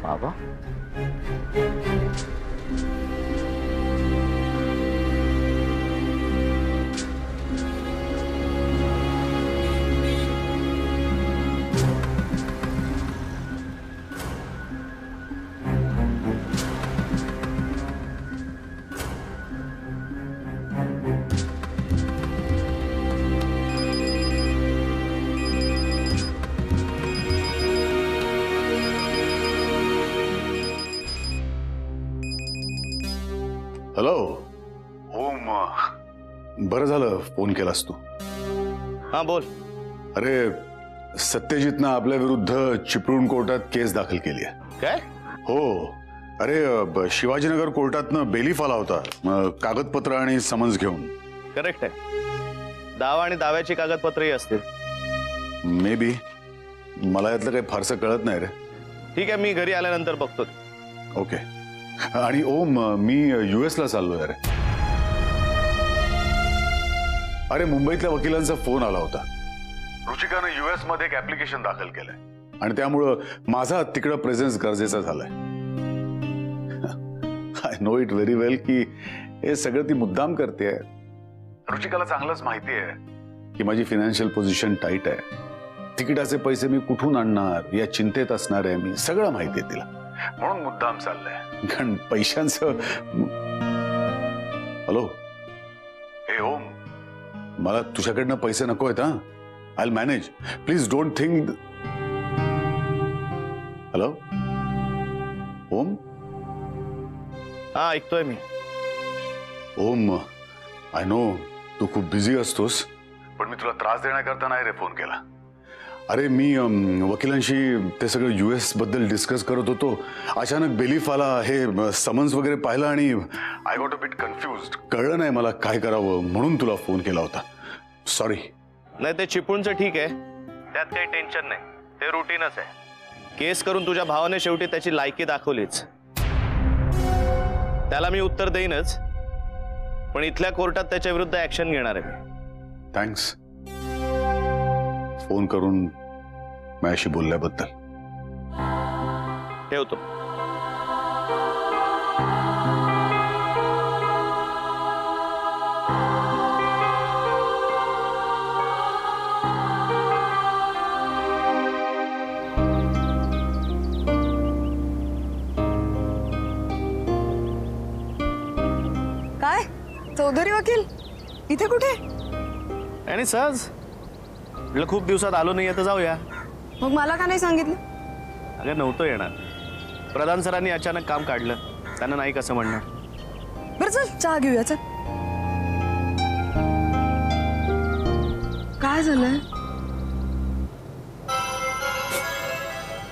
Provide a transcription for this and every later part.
बाबा हॅलो ओम, बरं झालं फोन केलास तू. हाँ बोल. अरे सत्यजितनं आपल्या विरुद्ध चिपळूण कोर्टात केस दाखल केली आहे. काय? हो. अरे शिवाजीनगर कोर्टातनं बेलीफ आला होता, कागदपत्र आणि समन्स घेऊन. करेक्ट आहे. दावा आणि दाव्याची कागदपत्रही असतील. May be. मला यातलं काही फारसं कळत नाही रे. ठीक आहे, मी घरी आल्यानंतर बघतो. ओके. आणि ओम, मी US ला चाललोय. अरे मुंबईतल्या वकिलांचा फोन आला होता. रुचिकानं US मध्ये एक ऍप्लिकेशन दाखल केलंय आणि त्यामुळं माझा तिकडं प्रेझेन्स गरजेचा झालाय. आय नो इट व्हेरी वेल की हे सगळं ती मुद्दाम करते. रुचिकाला चांगलंच माहिती आहे की माझी फायनान्शियल पोझिशन टाईट आहे. तिकिटाचे पैसे मी कुठून आणणार या चिंतेत असणार आहे मी. सगळं माहिती आहे तिला, म्हणून मुद्दाम चाललंय. कारण पैशांचं. हॅलो हे ओम, मला तुझ्याकडनं पैसे नको आहेत. हा, I manage. Please don't think. Hello Om. हा ऐकतोय मी. ओम, आय नो तू खूप बिझी असतोस, पण मी तुला त्रास देण्याकरता नाही रे फोन केला. अरे मी वकिलांशी ते सगळं US बद्दल डिस्कस करत होतो. अचानक बेलीफ आला, हे समन्स वगैरे पाहिलं आणि I got a bit confused. कळलं नाही मला काय करावं, म्हणून तुला फोन केला होता. सॉरी. नाही ते चिपळूणचं ठीक आहे, त्यात काही टेन्शन नाही. ते रुटीनच आहे. केस करून तुझ्या भावाने शेवटी त्याची लायकी दाखवलीच. त्याला मी उत्तर देईनच, पण इथल्या कोर्टात त्याच्या विरुद्ध ऍक्शन घेणार आहे मी. थँक्स फोन करून माझ्याशी बोलल्याबद्दल. ठेवतो. काय चौधरी वकील इथे कुठे? आणि सहज खूप दिवसात आलो नाही तर जाऊया. मग मला का नाही सांगितलं? अगं नव्हतं येणार. प्रधान सरांनी अचानक काम काढलं, त्यांना नाही कसं म्हणणार. बरं चल चहा घेऊया. चल. काय झालंय?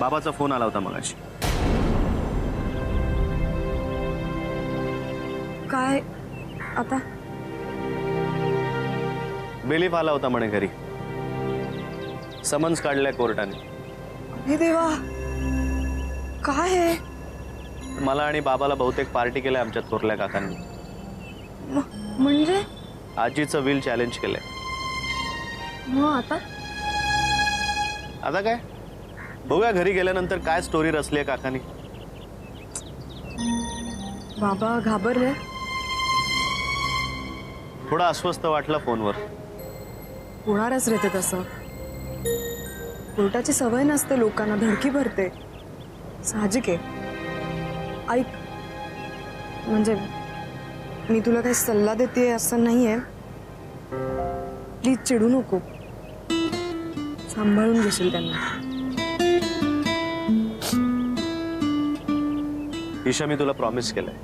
बाबाचा फोन आला होता मगाशी. काय आता? बेलीफ आला होता म्हणे घरी. समन्स काढलाय कोर्टाने. हे देवा, काय आहे? मला आणि बाबाला बहुतेक पार्टी केलंय आमच्या थोरल्या काकांनी. म्हणजे आजीचं विल चॅलेंज केलंय. मग आता काय बघूया घरी गेल्यानंतर काय स्टोरी रचली आहे काकांनी. बाबा घाबरले. थोडा अस्वस्थ वाटला फोनवर. होणारच रे ते तसं. कोर्टाची सवय नसते लोकांना, धडकी भरते. साहजिक आहे. ऐक, म्हणजे मी तुला काही सल्ला देते असं नाहीये. प्लीज चिडू नको. सांभाळून घेशील त्यांना. ईशा, मी तुला प्रॉमिस केलंय,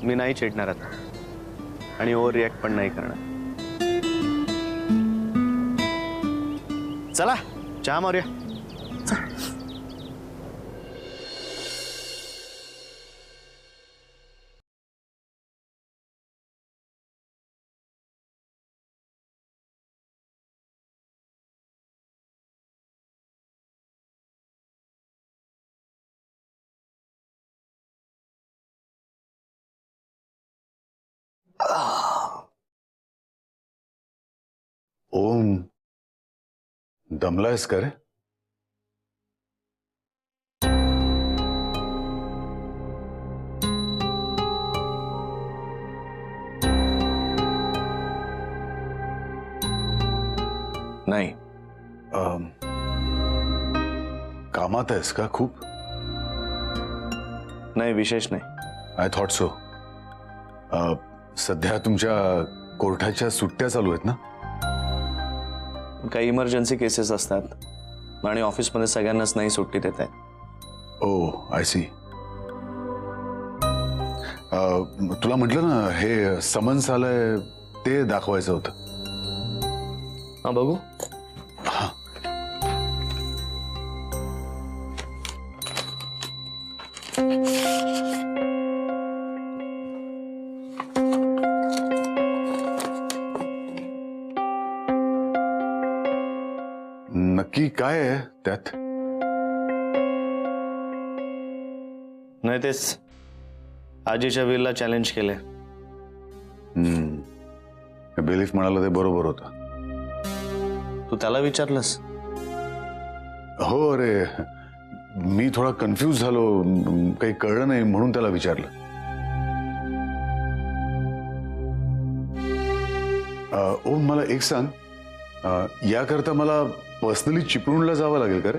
मी नाही चिडणार आता आणि ओव्हर रिॲक्ट पण नाही करणार. चला चहा मारूया. ओम, दमलायस का रे? नाही. कामात आहेस का खूप? नाही, विशेष नाही. I thought so. सध्या तुमच्या कोर्टाच्या सुट्ट्या चालू आहेत ना? काही इमर्जन्सी केसेस असतात आणि ऑफिसमध्ये सगळ्यांनाच नाही सुट्टी देत आहेत. ओ आय सी. तुला म्हटलं ना हे समन्स आलंय ते दाखवायचं होतं. हा, बघू. नक्की काय आहे त्यात? नाही, तेच आजीच्या विलला चॅलेंज केले. बिलीफ म्हणाला ते बरोबर होतं. तू त्याला विचारलंस? हो, अरे मी थोडा कन्फ्यूज झालो, काही कळलं नाही म्हणून त्याला विचारलं. ओ, मला एक सांग, याकरता मला पर्सनली चिपळूणला जावं लागेल का रे?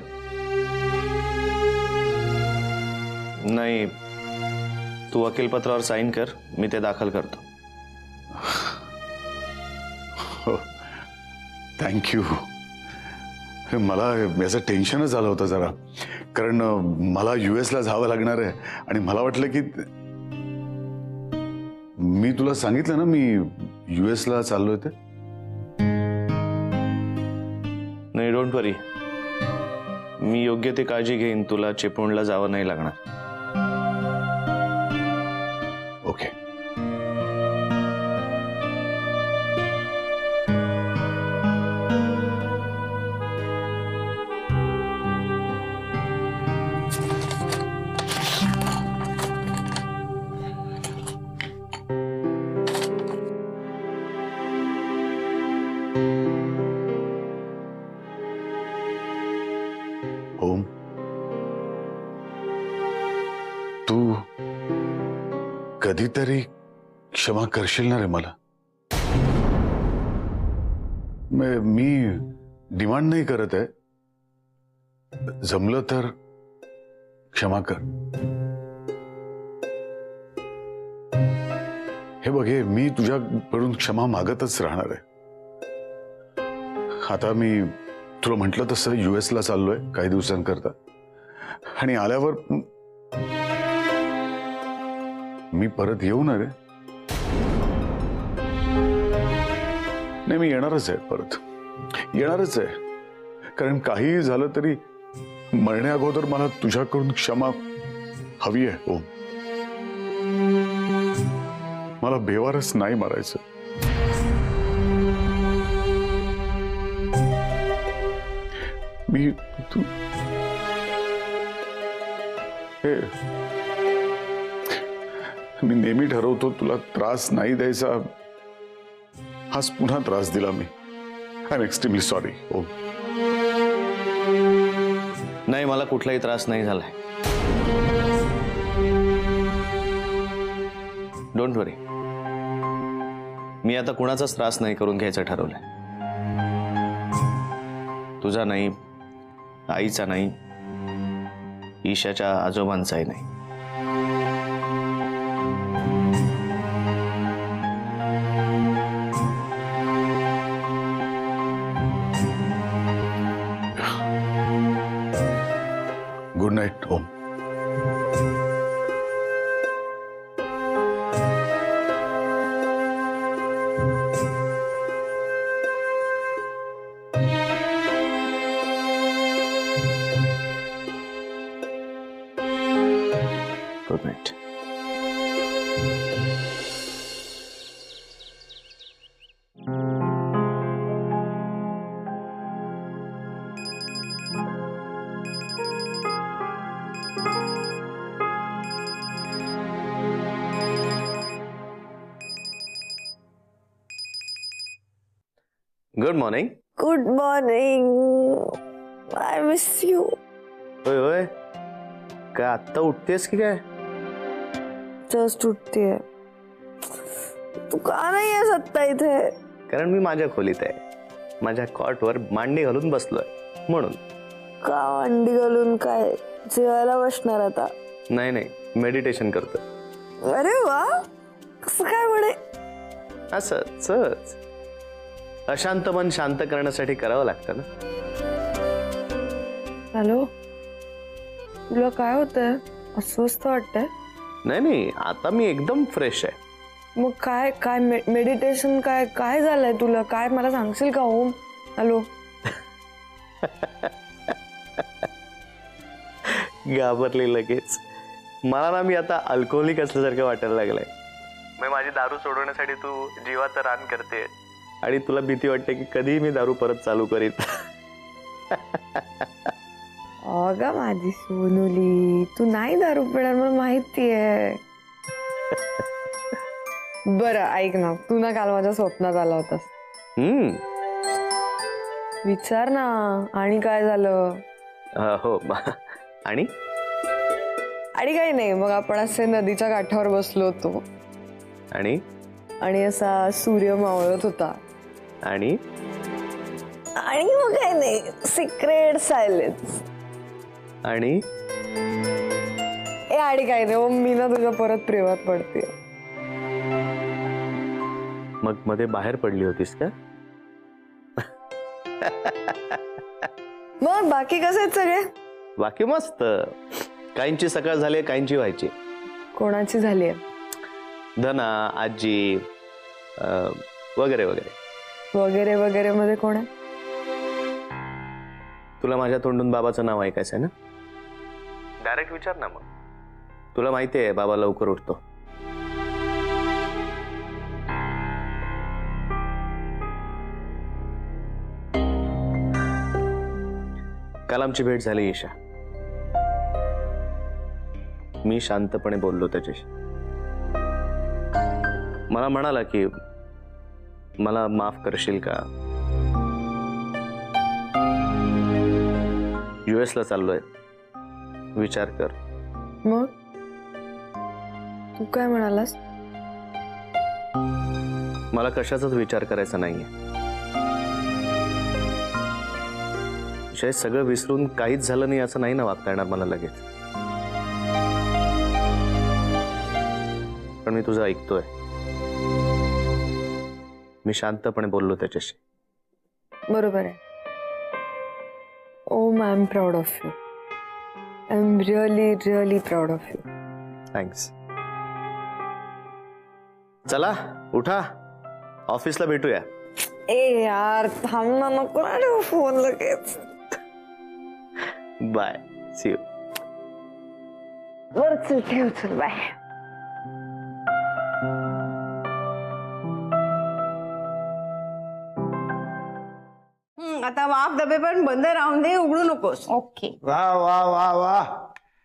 नाही, तू वकीलपत्रावर साईन कर, मी ते दाखल करतो. थँक्यू. मला याचं टेन्शनच आलं होतं जरा, कारण मला US ला जावं लागणार आहे आणि मला वाटलं की मी तुला सांगितलं ना मी US ला चाललोय ते. नाही, डोंट वरी, मी योग्य ती काळजी घेईन. तुला चिपळूणला जावं नाही लागणार. ओके. ओम, तू कधीतरी क्षमा करशील ना रे मला? मी डिमांड नाही करत आहे, जमलं तर क्षमा कर. हे बघे, मी तुझ्याकडून क्षमा मागतच राहणार आहे. आता मी तुला म्हटलं तसं US ला चाललोय काही दिवसांकरता, आणि आल्यावर मी परत येऊ ना रे? नाही, मी येणारच आहे, परत येणारच आहे. कारण काही झालं तरी मरण्या अगोदर मला तुझ्याकडून क्षमा हवी आहे. ओम, मला बेवारस नाही मारायचं. मी तू हे मी नेहमी ठरवतो तुला त्रास नाही द्यायचा, हाच पुन्हा त्रास दिला मी. I am extremely sorry. Om, नाही, मला कुठलाही त्रास नाही झालाय. डोंट वरी, मी आता कुणाचाच त्रास नाही करून घ्यायचं ठरवलंय. तुझा नाही, आईचा नाही, ईशाच्या आजोबांचाही नाही. Good night Om. Good night. Good morning. Good morning. I miss you. होय होय, काय आत्ता उठतेस की काय? जस्ट उठतेय. तू का नाही आहेस आत्ता इथे? कारण मी माझ्या खोलीत आहे, माझ्या कॉटवर मांडी घालून बसलोय म्हणून. का अंडी घालून? काय जेवायला बसणार आता? नाही नाही, मेडिटेशन करतो. अरे वा, कसं काय म्हणे? असंच अशांत मन शांत करण्यासाठी करावं लागतं ना. हॅलो, तुला काय होतंय? अस्वस्थ वाटतंय? नाही नाही, आता मी एकदम फ्रेश आहे. मग काय काय मेडिटेशन काय काय झालंय तुला? काय मला सांगशील का ओम? हॅलो. घाबरली लगेच. मला ना मी आता अल्कोहोलिक असल्यासारखं वाटायला लागलंय. मी माझी दारू सोडवण्यासाठी तू जीवाचं रान करते आणि तुला भीती वाटते की कधी मी दारू परत चालू करीत. अगं माझी सोनुली, तू नाही दारू पिणार मला माहितीये. बरं ऐक ना, तू ना काल माझ्या स्वप्नात आला होतास. विचार ना, आणि काय झालं? हो. आणि आणि काही नाही. मग आपण असे नदीच्या काठावर बसलो होतो आणि आणि असा सूर्य मावळत होता. आणि मग काही नाही, सिक्रेट सायलेन्स. आणि आणि काही नाही. मग मी ना तुझ्या परत प्रेमात पडते. मग मध्ये बाहेर पडली होतीस का? मग बाकी कसे आहेत सगळे? बाकी मस्त. काहींची सकाळ झाली, काहींची व्हायची. कोणाची झाली आहे? धना, आजी वगैरे वगैरे. वगैरे वगैरे मध्ये कोण आहे? तुला माझ्या तोंडून बाबाचं नाव ऐकायचं आहे ना? डायरेक्ट विचार ना. मग तुला माहिती आहे बाबा लवकर उठतो. काल आमची भेट झाली ईशा. मी शांतपणे बोललो त्याच्याशी. मला म्हणाला की मला माफ करशील का? US ला चाललोय, विचार कर. मग तू काय म्हणालास? मला कशाचाच विचार करायचा नाहीये. जय, सगळं विसरून काहीच झालं नाही असं नाही ना वागता येणार मला लगेच. पण मी तुझं ऐकतोय. मी शांतपणे बोललो त्याच्याशी. बरोबर आहे. Om, I am proud of you. I am really really proud of you. Thanks. चला उठा, ऑफिसला भेटूया. ए यार थांब ना, नको ना फोन लगेच. Bye, see you. बर चल, ठेव, चल बाय. आता वाफ डबे पण बंद राहून दे, उघडू नकोस. ओके. वा वा वा वा,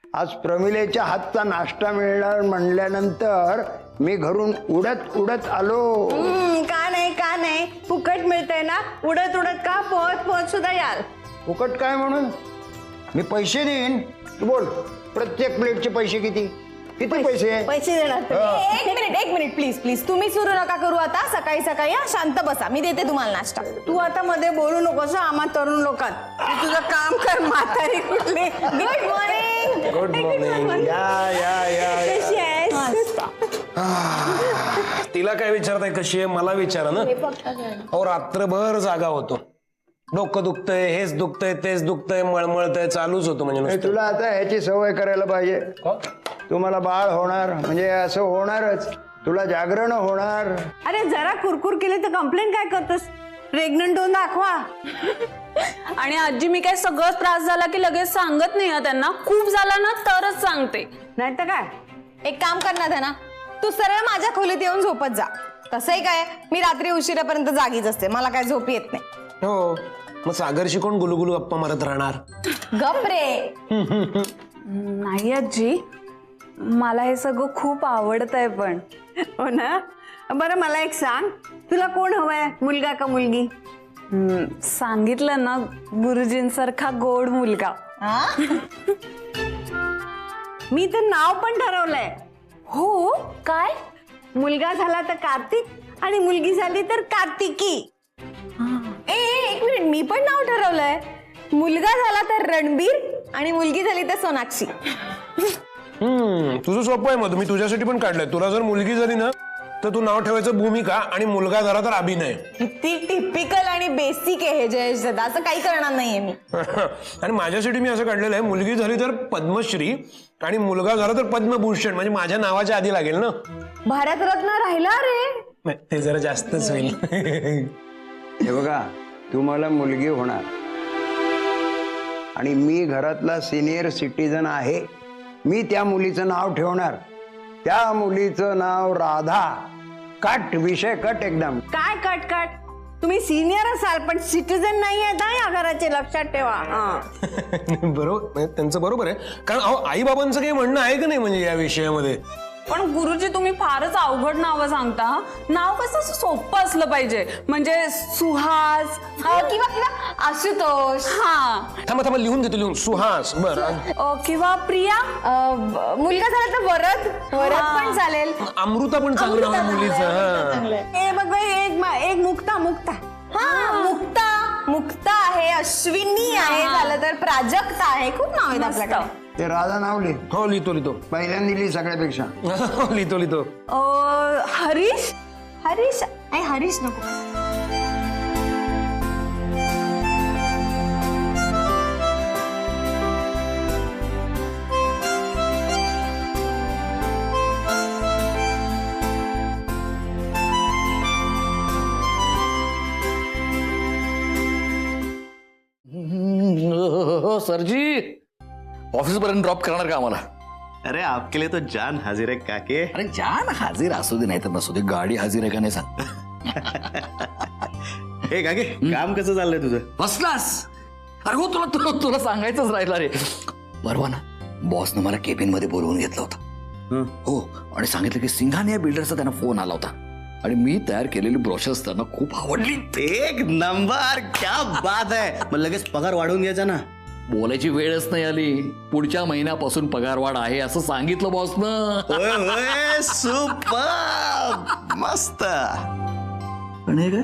आज प्रमिलेच्या हातचा नाश्ता मिळणार म्हणल्यानंतर मी घरून उडत उडत आलो. का नाही फुकट मिळतंय ना, उडत उडत का, पोहत पोहत सुद्धा याल. फुकट काय म्हणून? मी पैसे देईन. तू बोल, प्रत्येक प्लेटचे पैसे किती? किती पैसे? पैसे देणार तुम्ही. एक मिनिट प्लीज प्लीज तुम्ही सुरू नका करू आता. सकाळी सकाळी शांत बसा, मी देते तुम्हाला नाश्ता. तू आता मध्ये बोलू नकोस हं, आम्हा तरुण लोकात. तू तुझं काम कर, म्हातारी कुठली. Good morning. Good morning. या या या कशी आहेस? तिला काय विचारताय कशी आहे मला विचारा ना. अहो रात्रभर जागा होतो, डोकं दुखतंय, हेच दुखतंय, तेच दुखतंय, मळमळतंय, चालूच होतं म्हणजे हे नुसतं. तुला आता ह्याची सवय करायला पाहिजे. तुम्हाला बाळ होणार म्हणजे असं होणारच, तुला जागरण होणार. अरे जरा कुरकुर केले तर कंप्लेंट काय करतोस? प्रेग्नंट होऊन दाखवा. आणि आजी मी काय सगळं त्रास झाला की लगेच सांगत नाही ना त्यांना, खूप झाला ना तरच सांगते. नाही तर काय. एक काम कर ना धना, तू सरळ माझ्या खोलीत येऊन झोपत जा. कसंही काय मी रात्री उशिरापर्यंत जागीच असते, मला काय झोप येत नाही. हो मग सागरशी कोण गुलुगुलू गप्पा मारत राहणार. गप रे. नाही आजी, मला हे सगळं खूप आवडतंय. पण हो ना. बरं मला एक सांग, तुला कोण हवंय, मुलगा का मुलगी? सांगितलं ना, गुरुजींसारखा गोड मुलगा. मी तर नाव पण ठरवलंय. हो काय? मुलगा झाला तर कार्तिक आणि मुलगी झाली तर कार्तिकी. एक मिनिट, मी पण नाव ठरवलंय. मुलगा झाला तर रणबीर आणि मुलगी झाली तर सोनाक्षी. तुझं सोपं आहे मग, मी तुझ्यासाठी पण काढलंय. तुला जर मुलगी झाली ना तर तू नाव ठेवायचं भूमिका आणि मुलगा झाला तर अभिनय. किती टिपिकल आणि बेसिक आहे हे जयेश दादा, असं काही करणार नाहीये मी. आणि माझ्यासाठी मी असं काढलेलं आहे, मुलगी झाली तर पद्मश्री आणि मुलगा झाला तर पद्मभूषण, म्हणजे माझ्या नावाच्या आधी लागेल ना. भारतरत्न राहिला रे. नाही, ते जरा जास्तच होईल. हे बघा, तुम्हाला मुलगी होणार आणि मी घरातला सिनियर सिटीजन आहे. मी त्या मुलीचं नाव ठेवणार. त्या मुलीचं नाव राधा. कट, विषय कट एकदम. काय कटकट? तुम्ही सिनियर असाल पण सिटीजन नाही आहेत ना या घराचे, लक्षात ठेवा. बरोबर, म्हणजे त्यांचं बरोबर आहे. कारण अहो आई बाबांचं काही म्हणणं आहे का नाही म्हणजे या विषयामध्ये. पण गुरुजी तुम्ही फारच अवघड नावं सांगता. नाव कसं असं सोपं असलं पाहिजे, म्हणजे सुहास किंवा आशुतोष. हा, थांबा लिहून देतो, लिहून. सुहास बरं. किंवा प्रिया. मुलगा झाला तर वरद पण चालेल. अमृता पण चांगलं नाव आहे मुलीचं. ए बघ एक मुक्ता. मुक्ता आहे, अश्विनी आहे, झालं तर प्राजक्ता आहे. खूप नाव आहेत आपल्याकडे. ते राधा नाव लिह. हो लिहितो. पहिल्यांदा लिही सगळ्यापेक्षा. लिहितो. हरीश. हरीश नको. सरजी ऑफिस पर्यंत ड्रॉप करणार का आम्हाला? अरे आपके लिए तो जान हाजिर है काके. अरे जान हाजीर असू दे नाही तर नसू दे, गाडी हाजीर आहे का नाही सांग. हे काके, काम कसं चाललंय तुझं? First class. अरे हो, तुला सांगायचंच राहिला रे. बरोबर ना, बॉसनं मला केबिन मध्ये बोलवून घेतलं होतं. हो, आणि सांगितलं की सिंघाने या बिल्डरचा त्यांना फोन आला होता आणि मी तयार केलेली ब्रोशर्स त्यांना खूप आवडली. एक नंबर, क्या बात आहे. मग लगेच पगार वाढवून घ्यायचा ना. बोलायची वेळच नाही आली. पुढच्या महिन्यापासून पगारवाढ आहे असं सांगितलं बॉसनं. होय सुपर, मस्त. पण हे काय,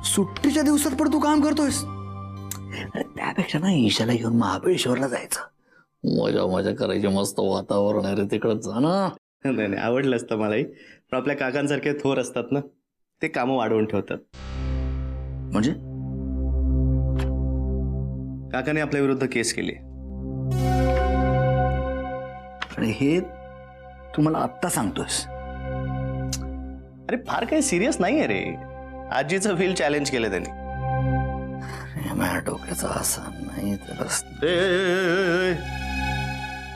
सुट्टीच्या दिवसात पण तू काम करतोयस? अरे त्यापेक्षा ना ईशाला घेऊन महाबळेश्वरला जायचं. मजा करायची, मस्त वातावरण आहे रे तिकडं, जा ना. नाही आवडलं असतं मलाही, पण आपल्या काकांसारखे थोर असतात ना, ते कामं वाढवून ठेवतात. म्हणजे काकाने आपल्या विरुद्ध केस केली. आणि हे तू मला आत्ता सांगतोयस? अरे फार काही सिरियस नाहीये रे. आजीचं व्हील चॅलेंज केलं त्यांनी. माझ्या डोक्याचा असा नाही तर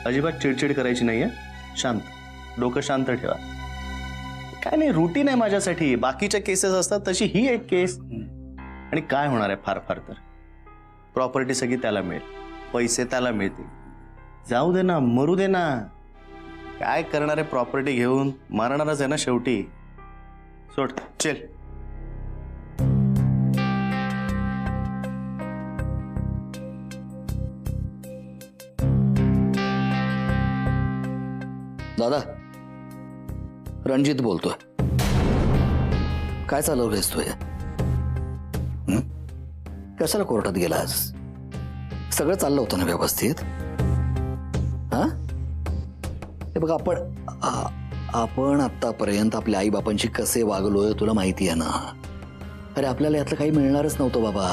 अजिबात चिडचिड करायची नाहीये. शांत, डोकं शांत ठेवा. काय नाही, रुटीन आहे माझ्यासाठी. बाकीच्या केसेस असतात तशी ही एक केस. आणि काय होणार आहे, फार तर प्रॉपर्टी सगळी त्याला मिळेल, पैसे त्याला मिळतील. जाऊ दे ना, मरू दे ना. काय करणार आहे प्रॉपर्टी घेऊन, मारणारच आहे ना शेवटी. सोड, चल. दादा, रणजित बोलतोय. काय चालवलंयस तू? कशाला कोर्टात गेलास? सगळं चाललं होतं ना व्यवस्थित? हा, हे बघा, आपण आतापर्यंत आपल्या आई बापांशी कसे वागलोय तुला माहिती आहे ना. अरे आपल्याला यातलं काही मिळणारच नव्हतं बाबा.